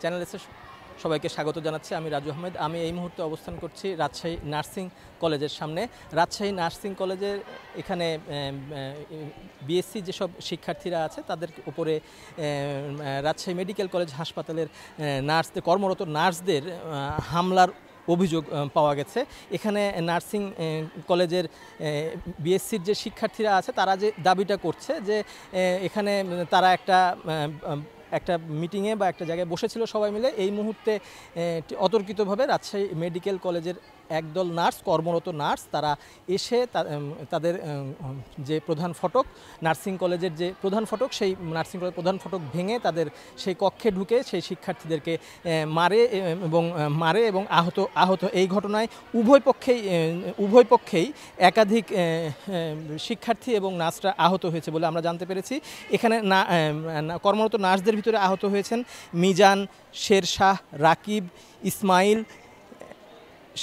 চ্যানেলে সবাইকে স্বাগত জানাচ্ছি। আমি রাজু আহমেদ। আমি এই মুহূর্তে অবস্থান করছি রাজশাহী নার্সিং কলেজের সামনে। রাজশাহী নার্সিং কলেজের এখানে বিএসসি যেসব শিক্ষার্থীরা আছে তাদের উপরে রাজশাহী মেডিকেল কলেজ হাসপাতালের কর্মরত নার্সদের হামলার অভিযোগ পাওয়া গেছে। এখানে নার্সিং কলেজের বিএসসির যে শিক্ষার্থীরা আছে তারা যে দাবিটা করছে যে এখানে তারা একটা মিটিংয়ে বা একটা জায়গায় বসেছিল সবাই মিলে, এই মুহূর্তে অতর্কিতভাবে রাজশাহী মেডিকেল কলেজের একদল নার্স, কর্মরত নার্স, তারা এসে তাদের যে প্রধান ফটক, নার্সিং কলেজের যে প্রধান ফটক, সেই নার্সিং কলেজের প্রধান ফটক ভেঙে তাদের সেই কক্ষে ঢুকে সেই শিক্ষার্থীদেরকে মারে এবং আহত এই ঘটনায় উভয় পক্ষেই একাধিক শিক্ষার্থী এবং নার্সরা আহত হয়েছে বলে আমরা জানতে পেরেছি। এখানে কর্মরত নার্সদের ভিতরে আহত হয়েছেন মিজান, শেরশাহ, রাকিব, ইসমাইল,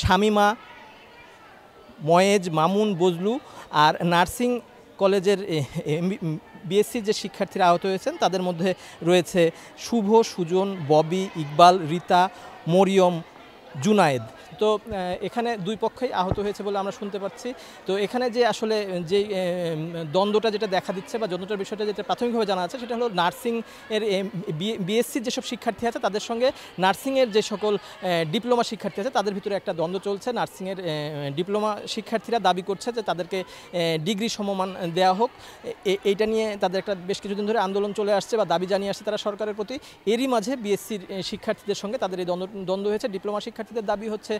শামিমা, ময়েজ, মামুন, বজলু। আর নার্সিং কলেজের বিএসসির যে শিক্ষার্থীরা আহত হয়েছেন তাদের মধ্যে রয়েছে শুভ, সুজন, ববি, ইকবাল, রীতা, মরিয়ম, জুনায়েদ। তো এখানে দুই পক্ষই আহত হয়েছে বলে আমরা শুনতে পাচ্ছি। তো এখানে যে আসলে যে দ্বন্দ্বটা যেটা দেখা দিচ্ছে বা দ্বন্দ্বটার বিষয়টা যেটা প্রাথমিকভাবে জানা আছে সেটা হলো নার্সিংয়ের বিএসসির যেসব শিক্ষার্থী আছে তাদের সঙ্গে নার্সিংয়ের যে সকল ডিপ্লোমা শিক্ষার্থী আছে তাদের ভিতরে একটা দ্বন্দ্ব চলছে। নার্সিংয়ের ডিপ্লোমা শিক্ষার্থীরা দাবি করছে যে তাদেরকে ডিগ্রি সমমান দেওয়া হোক। এইটা নিয়ে তাদের একটা বেশ কিছুদিন ধরে আন্দোলন চলে আসছে বা দাবি জানিয়ে আসছে তারা সরকারের প্রতি। এরই মাঝে বিএসসির শিক্ষার্থীদের সঙ্গে তাদের এই দ্বন্দ্ব হয়েছে। ডিপ্লোমা শিক্ষার্থীদের দাবি হচ্ছে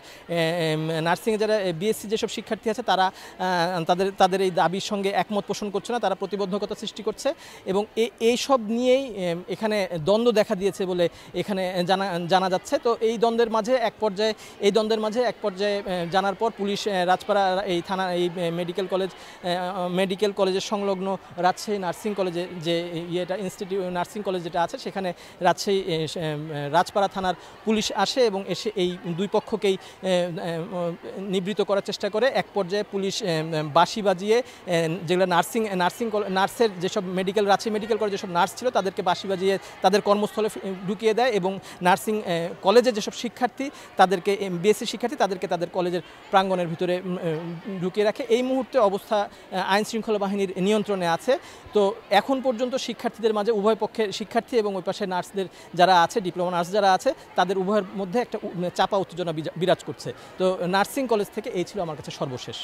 নার্সিংয়ে যারা বিএসসি যেসব শিক্ষার্থী আছে তারা তাদের এই দাবির সঙ্গে একমত পোষণ করছে না, তারা প্রতিবন্ধকতা সৃষ্টি করছে এবং এই সব নিয়েই এখানে দ্বন্দ্ব দেখা দিয়েছে বলে এখানে জানা যাচ্ছে। তো এই দ্বন্দ্বের মাঝে এক পর্যায়ে জানার পর পুলিশ রাজপাড়া এই থানা এই মেডিকেল কলেজের সংলগ্ন রাজশাহী নার্সিং কলেজে যে নার্সিং কলেজ যেটা আছে সেখানে রাজপাড়া থানার পুলিশ আসে এবং এসে এই দুই পক্ষকেই নিবৃত করার চেষ্টা করে। এক পর্যায়ে পুলিশ বাঁশি বাজিয়ে যেগুলো নার্সের যেসব রাজশাহী মেডিকেল কলেজে যেসব নার্স ছিল তাদেরকে বাঁশি বাজিয়ে তাদের কর্মস্থলে ঢুকিয়ে দেয় এবং নার্সিং কলেজের যেসব শিক্ষার্থী তাদেরকে বিএসসি শিক্ষার্থী তাদেরকে তাদের কলেজের প্রাঙ্গণের ভিতরে ঢুকিয়ে রাখে। এই মুহূর্তে অবস্থা আইন শৃঙ্খলা বাহিনীর নিয়ন্ত্রণে আছে। তো এখন পর্যন্ত শিক্ষার্থীদের মাঝে উভয় পক্ষের শিক্ষার্থী এবং ওই পাশে নার্সদের যারা আছে, ডিপ্লোমা নার্স যারা আছে, তাদের উভয়ের মধ্যে একটা চাপা উত্তেজনা বিরাজ করছে। তো নার্সিং কলেজ থেকে এই ছিল আমার কাছে সর্বশেষ।